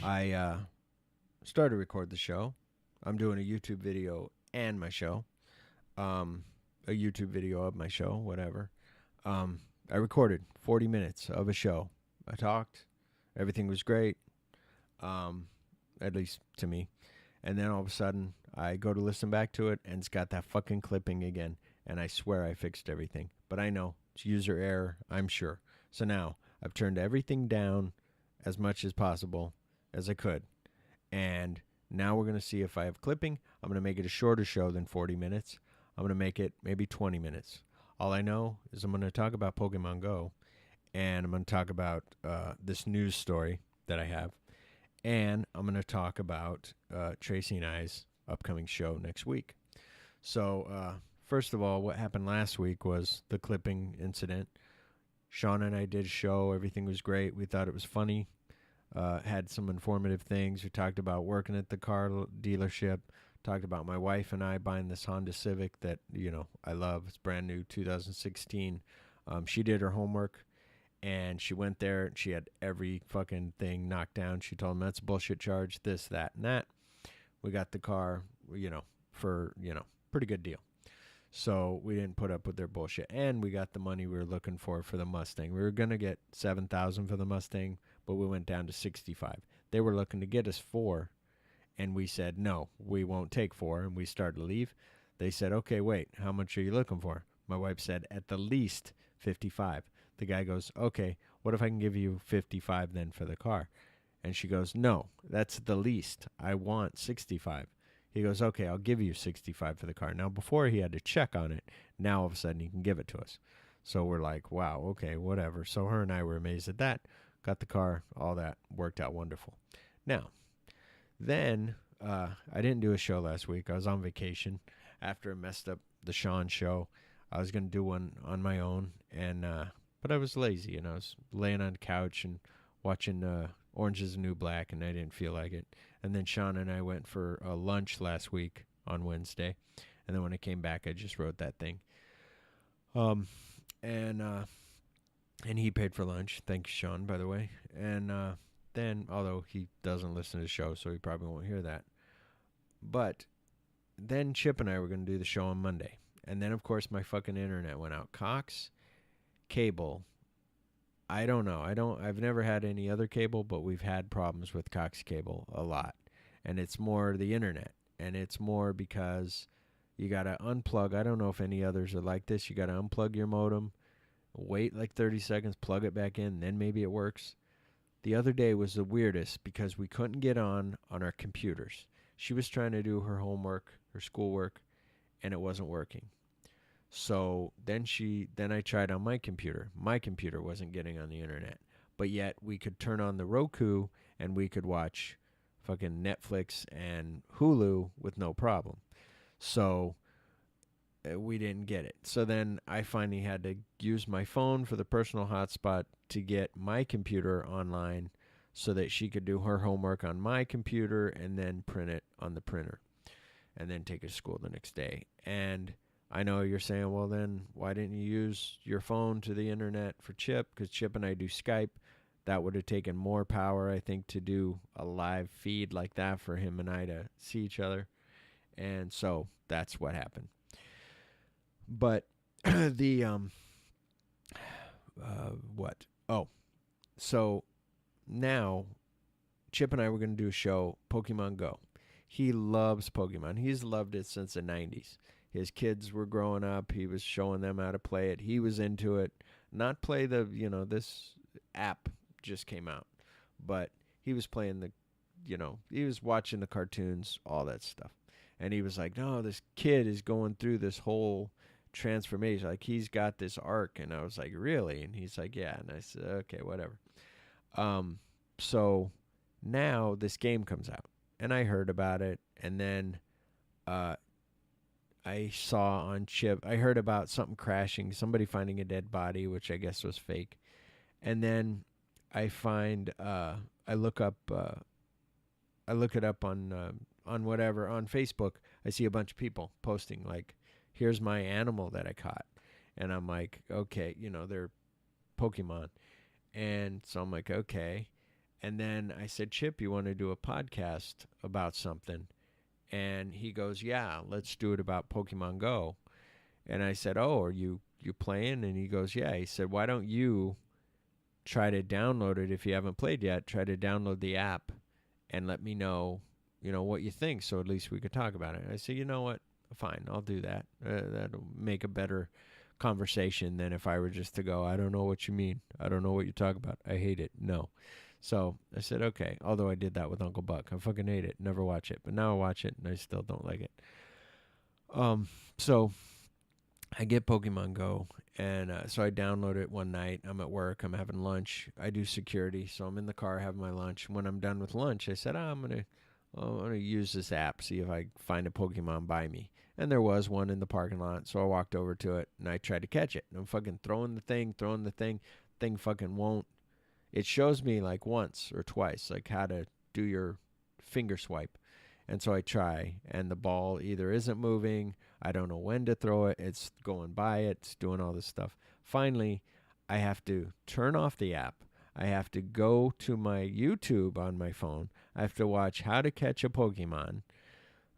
I started to record the show. I'm doing a YouTube video and my show. Um, a YouTube video of my show, whatever. Um, I recorded 40 minutes of a show. I talked. Everything was great, um, at least to me. And then all of a sudden, I go to listen back to it, and it's got that fucking clipping again. And I swear I fixed everything. But I know it's user error, I'm sure. So now I've turned everything down as much as possible as I could. And now we're going to see if I have clipping. I'm going to make it a shorter show than 40 minutes. I'm going to make it maybe 20 minutes. All I know is I'm going to talk about Pokemon Go, and I'm going to talk about this news story that I have, and I'm going to talk about Tracy and I's upcoming show next week. So, first of all, what happened last week was the clipping incident. Sean and I did a show. Everything was great. We thought it was funny. Had some informative things. We talked about working at the car dealership. Talked about my wife and I buying this Honda Civic that I love. It's brand new, 2016. She did her homework, and she went there and she had every fucking thing knocked down. She told them that's a bullshit charge, this, that, and that. We got the car, for pretty good deal. So we didn't put up with their bullshit, and we got the money we were looking for the Mustang. We were gonna get 7,000 for the Mustang, but we went down to 65. They were looking to get us 4, and we said no, we won't take 4, and we started to leave. They said, okay, wait, how much are you looking for? My wife said at the least 55. The guy goes, okay, what if I can give you 55 then for the car? And she goes, no, that's the least. I want 65. He goes, okay, I'll give you 65 for the car. Now, before he had to check on it, now all of a sudden he can give it to us. So we're like, wow, okay, whatever. So her and I were amazed at that. Got the car, all that worked out wonderful. Now, then I didn't do a show last week. I was on vacation after I messed up the Sean show. I was going to do one on my own, and but I was lazy, and I was laying on the couch and watching Orange is the New Black, and I didn't feel like it. And then Sean and I went for a lunch last week on Wednesday, and then when I came back, I just wrote that thing. Um, and and he paid for lunch. Thank you, Sean, by the way. And then, although he doesn't listen to the show, so he probably won't hear that. But then Chip and I were going to do the show on Monday, and then of course my fucking internet went out. Cox cable. I don't know. I've never had any other cable, but we've had problems with Cox cable a lot. And it's more the internet. And it's more because you got to unplug. I don't know if any others are like this. You got to unplug your modem, wait like 30 seconds, plug it back in, then maybe it works. The other day was the weirdest because we couldn't get on our computers. She was trying to do her homework, her schoolwork, and it wasn't working. So then I tried on my computer. My computer wasn't getting on the internet. But yet we could turn on the Roku and we could watch fucking Netflix and Hulu with no problem. So we didn't get it. So then I finally had to use my phone for the personal hotspot to get my computer online so that she could do her homework on my computer and then print it on the printer and then take it to school the next day. And I know you're saying, well, then why didn't you use your phone to the internet for Chip? Because Chip and I do Skype. That would have taken more power, I think, to do a live feed like that for him and I to see each other. And so that's what happened. But the, what? Oh, so now Chip and I were going to do a show, Pokemon Go. He loves Pokemon. He's loved it since the 90s. His kids were growing up. He was showing them how to play it. He was into it. Not play this app just came out. But he was playing he was watching the cartoons, all that stuff. And he was like, no, this kid is going through this whole transformation. Like, he's got this arc. And I was like, really? And he's like, yeah. And I said, okay, whatever. So now this game comes out. And I heard about it. And then I saw on Chip, I heard about something crashing, somebody finding a dead body, which I guess was fake. And then I find, I look it up on whatever, on Facebook. I see a bunch of people posting, like, here's my animal that I caught. And I'm like, okay, they're Pokemon. And so I'm like, okay. And then I said, Chip, you want to do a podcast about something? And he goes, yeah, let's do it about Pokemon Go. And I said, oh, are you playing? And he goes, yeah. He said, why don't you try to download it if you haven't played yet? Try to download the app and let me know, what you think, so at least we could talk about it. I said, you know what? Fine, I'll do that. That'll make a better conversation than if I were just to go, I don't know what you mean. I don't know what you talk about. I hate it. No. So I said, okay. Although I did that with Uncle Buck. I fucking hate it. Never watch it. But now I watch it and I still don't like it. So I get Pokemon Go, and so I download it one night. I'm at work. I'm having lunch. I do security, so I'm in the car having my lunch. When I'm done with lunch, I said, I'm gonna use this app, see if I find a Pokemon by me. And there was one in the parking lot, so I walked over to it and I tried to catch it. And I'm fucking throwing the thing. Thing fucking won't. It shows me like once or twice, like how to do your finger swipe. And so I try, and the ball either isn't moving, I don't know when to throw it, it's going by it, it's doing all this stuff. Finally, I have to turn off the app. I have to go to my YouTube on my phone. I have to watch how to catch a Pokemon.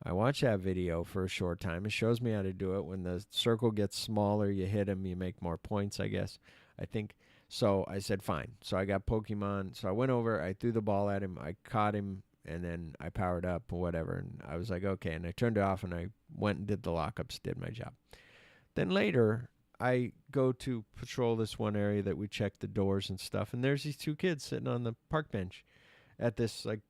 I watch that video for a short time. It shows me how to do it. When the circle gets smaller, you hit him, you make more points, I guess. I think. So I said, fine. So I got Pokemon. So I went over, I threw the ball at him, I caught him, and then I powered up or whatever. And I was like, okay. And I turned it off and I went and did the lockups, did my job. Then later, I go to patrol this one area that we check the doors and stuff. And there's these two kids sitting on the park bench at this, like,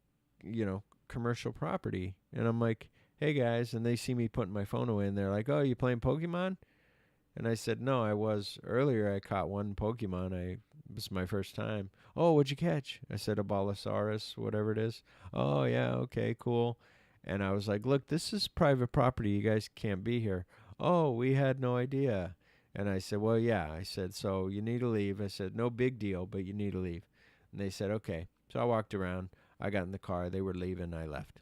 commercial property. And I'm like, hey guys. And they see me putting my phone away and they're like, oh, you playing Pokemon? And I said, no, I was. Earlier, I caught one Pokemon. It was my first time. Oh, what'd you catch? I said, a Bolosaurus, whatever it is. Oh, yeah, okay, cool. And I was like, look, this is private property. You guys can't be here. Oh, we had no idea. And I said, well, yeah. I said, so you need to leave. I said, no big deal, but you need to leave. And they said, okay. So I walked around. I got in the car. They were leaving. I left.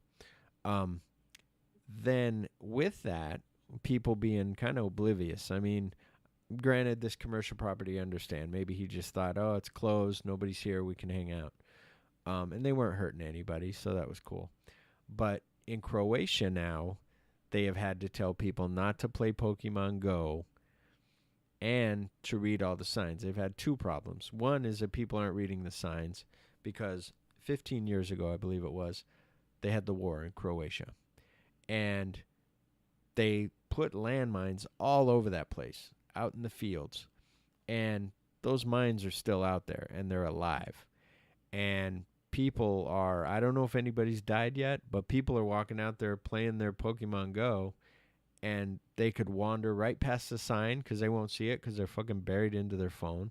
Then with that, people being kind of oblivious. I mean, granted, this commercial property, I understand. Maybe he just thought, oh, it's closed. Nobody's here. We can hang out. And they weren't hurting anybody, so that was cool. But in Croatia now, they have had to tell people not to play Pokemon Go and to read all the signs. They've had two problems. One is that people aren't reading the signs because 15 years ago, I believe it was, they had the war in Croatia. And they put landmines all over that place, out in the fields. And those mines are still out there, and they're alive. And people are, I don't know if anybody's died yet, but people are walking out there playing their Pokemon Go, and they could wander right past the sign because they won't see it because they're fucking buried into their phone.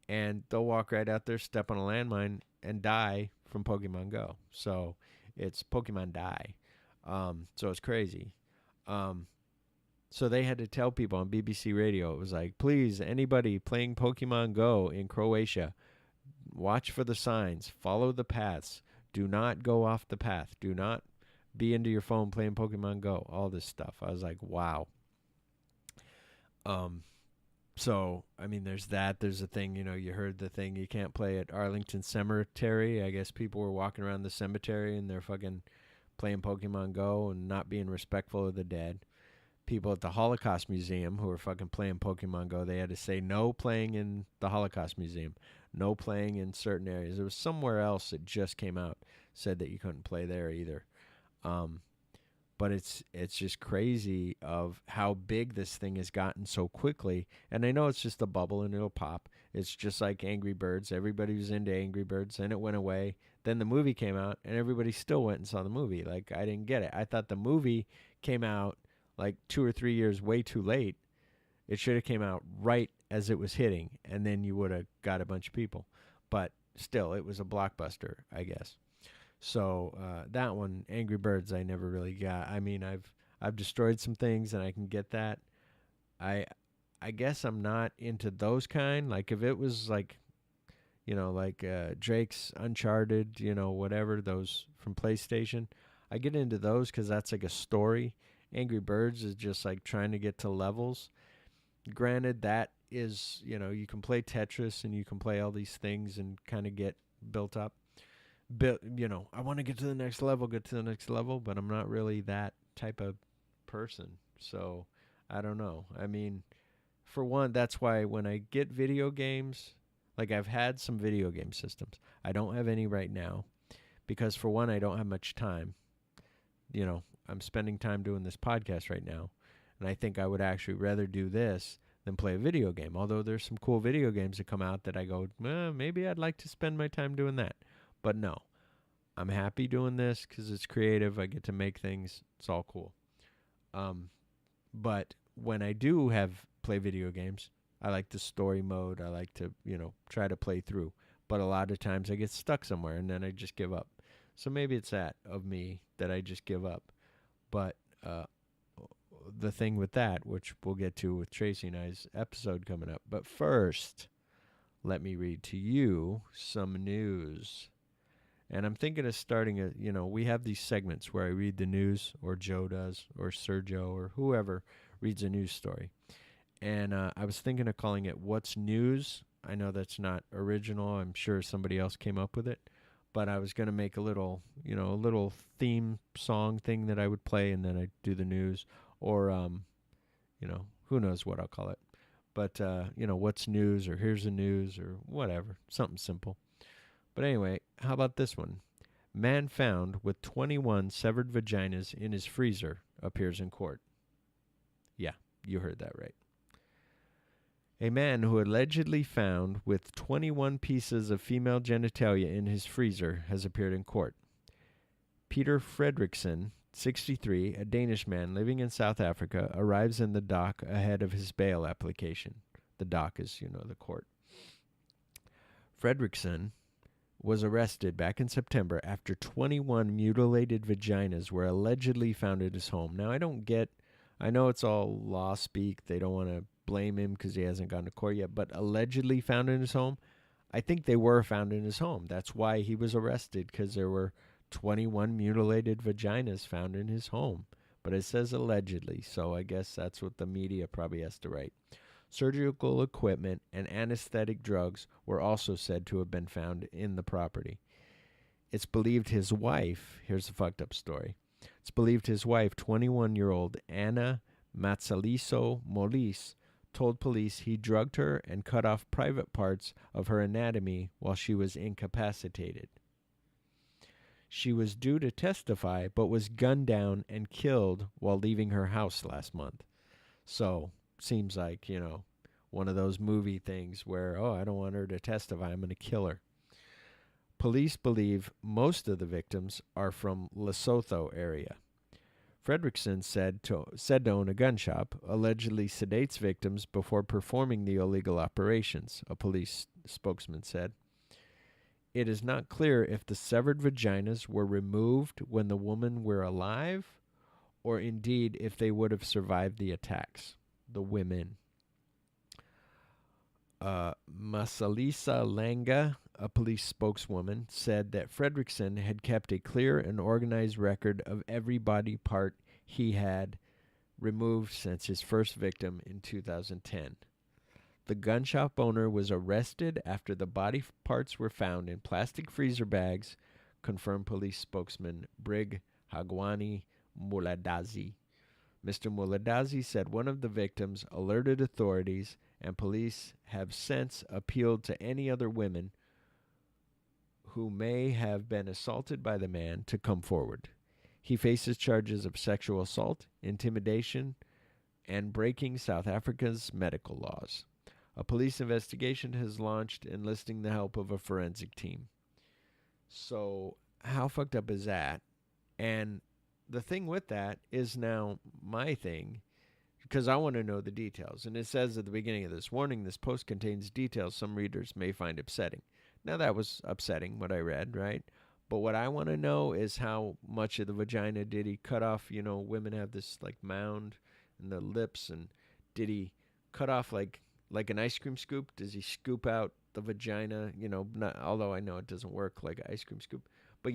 And they'll walk right out there, step on a landmine, and die from Pokemon Go. So it's Pokemon die. So it's crazy. So they had to tell people on BBC Radio, it was like, please, anybody playing Pokemon Go in Croatia, watch for the signs, follow the paths, do not go off the path, do not be into your phone playing Pokemon Go, all this stuff. I was like, wow. So, I mean, there's that. There's a thing, you heard the thing, you can't play at Arlington Cemetery. I guess people were walking around the cemetery and they're fucking playing Pokemon Go and not being respectful of the dead. People at the Holocaust Museum who were fucking playing Pokemon Go, they had to say no playing in the Holocaust Museum, no playing in certain areas. There was somewhere else that just came out, said that you couldn't play there either. But it's just crazy of how big this thing has gotten so quickly. And I know it's just a bubble and it'll pop. It's just like Angry Birds. Everybody was into Angry Birds, and it went away. Then the movie came out, and everybody still went and saw the movie. Like, I didn't get it. I thought the movie came out like 2 or 3 years way too late. It should have came out right as it was hitting, and then you would have got a bunch of people. But still, it was a blockbuster, I guess. So that one, Angry Birds, I never really got. I mean, I've destroyed some things, and I can get that. I guess I'm not into those kind. Like if it was like, like Drake's Uncharted, whatever, those from PlayStation, I get into those because that's like a story. Angry Birds is just like trying to get to levels. Granted, that is, you can play Tetris and you can play all these things and kind of get built up. I want to get to the next level, but I'm not really that type of person. So I don't know. I mean, for one, that's why when I get video games, like I've had some video game systems. I don't have any right now because for one, I don't have much time. I'm spending time doing this podcast right now, and I think I would actually rather do this than play a video game. Although there's some cool video games that come out that I go, maybe I'd like to spend my time doing that. But no, I'm happy doing this because it's creative. I get to make things. It's all cool. But when I do play video games, I like the story mode. I like to, try to play through. But a lot of times I get stuck somewhere and then I just give up. So maybe it's that of me that I just give up. But the thing with that, which we'll get to with Tracy and I's episode coming up. But first, let me read to you some news. And I'm thinking of starting we have these segments where I read the news, or Joe does, or Sergio, or whoever reads a news story. And I was thinking of calling it What's News. I know that's not original. I'm sure somebody else came up with it. But I was going to make a little theme song thing that I would play, and then I'd do the news. Or, who knows what I'll call it. But, What's News, or Here's the News, or whatever. Something simple. But anyway, how about this one? Man found with 21 severed vaginas in his freezer appears in court. Yeah, you heard that right. A man who allegedly found with 21 pieces of female genitalia in his freezer has appeared in court. Peter Fredriksson, 63, a Danish man living in South Africa, arrives in the dock ahead of his bail application. The dock is, the court. Fredriksson was arrested back in September after 21 mutilated vaginas were allegedly found at his home. Now, I know it's all law speak. They don't want to blame him because he hasn't gone to court yet, but allegedly found in his home, I think they were found in his home. That's why he was arrested, because there were 21 mutilated vaginas found in his home. But it says allegedly, so I guess that's what the media probably has to write. Surgical equipment and anesthetic drugs were also said to have been found in the property. It's believed his wife, here's the fucked up story. It's believed his wife, 21-year-old Anna Matsaliso Molis, told police he drugged her and cut off private parts of her anatomy while she was incapacitated. She was due to testify, but was gunned down and killed while leaving her house last month. So, seems like, one of those movie things where, I don't want her to testify, I'm going to kill her. Police believe most of the victims are from Lesotho area. Fredriksson said to own a gun shop, allegedly sedates victims before performing the illegal operations, a police spokesman said. It is not clear if the severed vaginas were removed when the women were alive, or indeed if they would have survived the attacks, the women. Masalisa Langa, a police spokeswoman, said that Fredriksson had kept a clear and organized record of every body part he had removed since his first victim in 2010. The gun shop owner was arrested after the body parts were found in plastic freezer bags, confirmed police spokesman Brig Hagwani Muladazi. Mr. Muladazi said one of the victims alerted authorities, and police have since appealed to any other women who may have been assaulted by the man to come forward. He faces charges of sexual assault, intimidation, and breaking South Africa's medical laws. A police investigation has launched, enlisting the help of a forensic team. So, how fucked up is that? And the thing with that is now my thing, because I want to know the details. And it says at the beginning of this warning, this post contains details some readers may find upsetting. Now, that was upsetting, what I read, right? But what I want to know is how much of the vagina did he cut off? Women have this, mound in the lips. And did he cut off, like an ice cream scoop? Does he scoop out the vagina? Although I know it doesn't work like an ice cream scoop. But,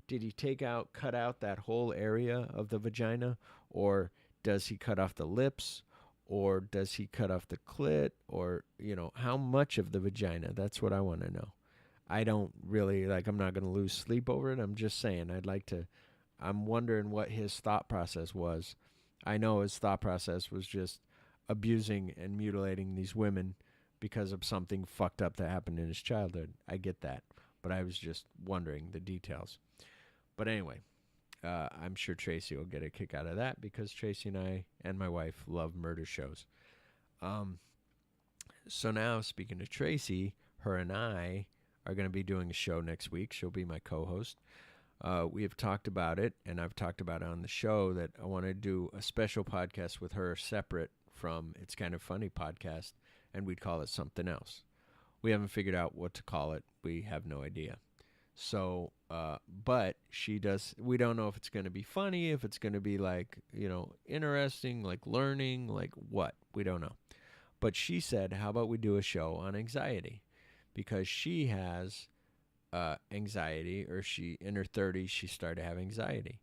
did he cut out that whole area of the vagina? Or does he cut off the lips? Or does he cut off the clit? Or, how much of the vagina? That's what I want to know. I don't really like. I'm not going to lose sleep over it. I'm just saying. I'm wondering what his thought process was. I know his thought process was just abusing and mutilating these women because of something fucked up that happened in his childhood. I get that, but I was just wondering the details. But anyway, I'm sure Tracy will get a kick out of that because Tracy and I and my wife love murder shows. Um, so now, speaking of Tracy, her and I are going to be doing a show next week. She'll be my co-host. We have talked about it, and I've talked about it on the show that I want to do a special podcast with her separate from It's Kind of Funny podcast, and we'd call it something else. We haven't figured out what to call it. We have no idea. So, but she does, we don't know if it's going to be funny, if it's going to be like, interesting, like learning, like what, we don't know. But she said, how about we do a show on anxiety? Because she has anxiety, or she, in her 30s, she started having anxiety.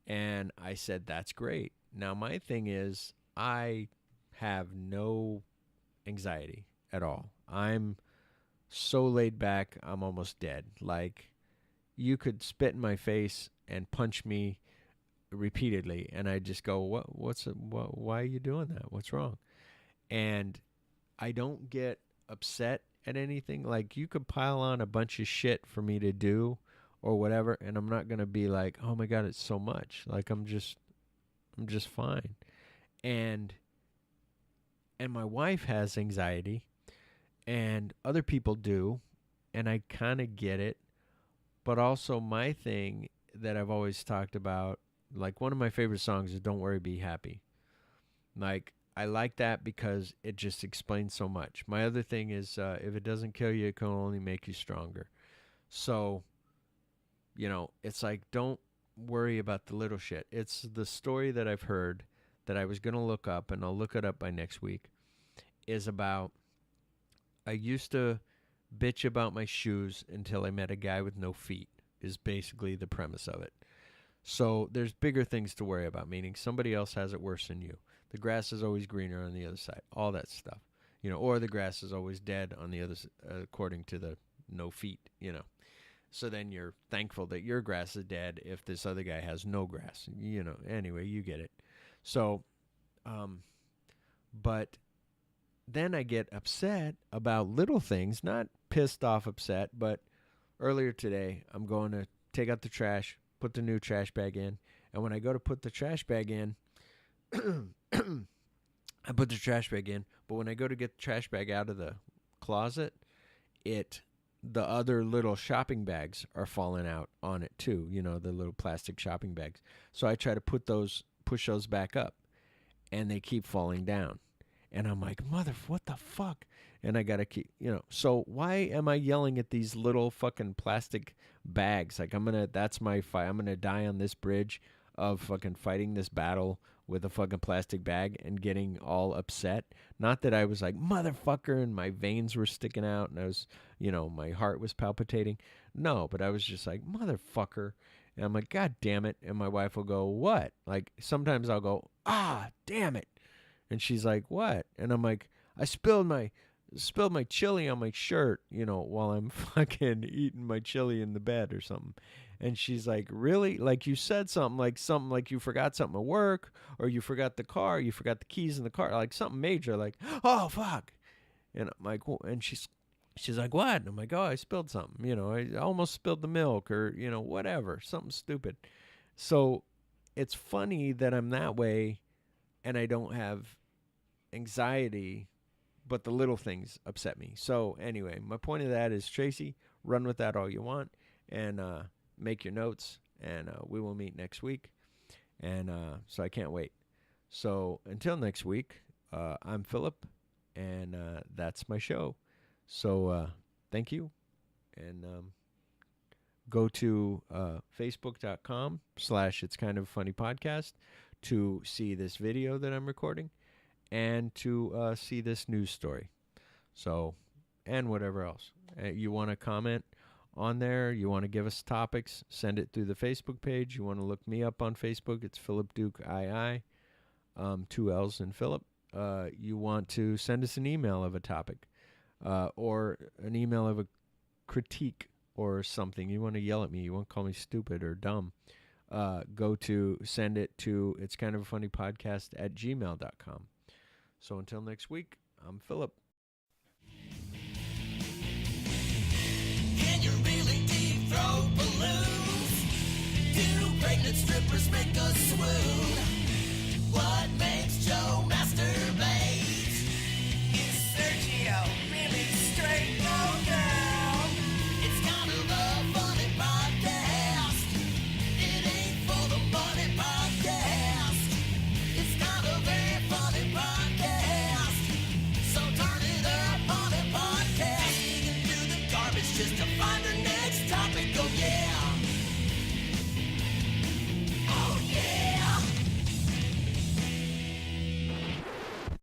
And I said, that's great. Now, my thing is, I have no anxiety at all. I'm so laid back, I'm almost dead. Like, you could spit in my face and punch me repeatedly, and I just go, why are you doing that? What's wrong? And I don't get upset at anything. Like, you could pile on a bunch of shit for me to do or whatever, and I'm not going to be like, oh my God, it's so much. Like, I'm just fine. And my wife has anxiety, and other people do, and I kind of get it. But also, my thing that I've always talked about, like, one of my favorite songs is Don't Worry, Be Happy. Like, I like that because it just explains so much. My other thing is, if it doesn't kill you, it can only make you stronger. So, it's like, don't worry about the little shit. It's the story that I've heard that I was going to look up, and I'll look it up by next week, is about, I used to bitch about my shoes until I met a guy with no feet, is basically the premise of it. So there's bigger things to worry about, meaning somebody else has it worse than you. The grass is always greener on the other side, all that stuff. Or the grass is always dead on the other according to the no feet, So then you're thankful that your grass is dead if this other guy has no grass, Anyway, you get it. So, but then I get upset about little things, not pissed off upset, but earlier today, I'm going to take out the trash, put the new trash bag in, and when I go to put the trash bag in, I put the trash bag in, but when I go to get the trash bag out of the closet, the other little shopping bags are falling out on it too, the little plastic shopping bags. So I try to push those back up, and they keep falling down. And I'm like, what the fuck? And I got to keep, So why am I yelling at these little fucking plastic bags? Like, that's my fight. I'm going to die on this bridge of fucking fighting this battle with a fucking plastic bag and getting all upset. Not that I was like, motherfucker, and my veins were sticking out and I was, my heart was palpitating. No, but I was just like, motherfucker. And I'm like, God damn it. And my wife will go, what? Like, sometimes I'll go, damn it. And she's like, what? And I'm like, I spilled my chili on my shirt, while I'm fucking eating my chili in the bed or something. And she's like, really? Like, you said something like you forgot something at work, or you forgot the car, you forgot the keys in the car, like something major, like, oh, fuck. And I'm like, well, and she's like, what? And I'm like, oh, I spilled something, I almost spilled the milk, or, whatever, something stupid. So it's funny that I'm that way and I don't have anxiety, but the little things upset me. So anyway, my point of that is, Tracy, run with that all you want, and make your notes, and we will meet next week. And so I can't wait. So until next week, I'm Phillip, and that's my show. So thank you, and go to facebook.com/It's Kind of Funny Podcast to see this video that I'm recording, and to see this news story. So, and whatever else. You want to comment on there, you want to give us topics, send it through the Facebook page. You want to look me up on Facebook, it's Phillip Duke II, 2 L's in Phillip. You want to send us an email of a topic, or an email of a critique or something, you want to yell at me, you want to call me stupid or dumb, send it to it's kind of a funny podcast at gmail.com. So until next week, I'm Phillip. Can you really deep throat balloons? Do pregnant strippers make us swoon?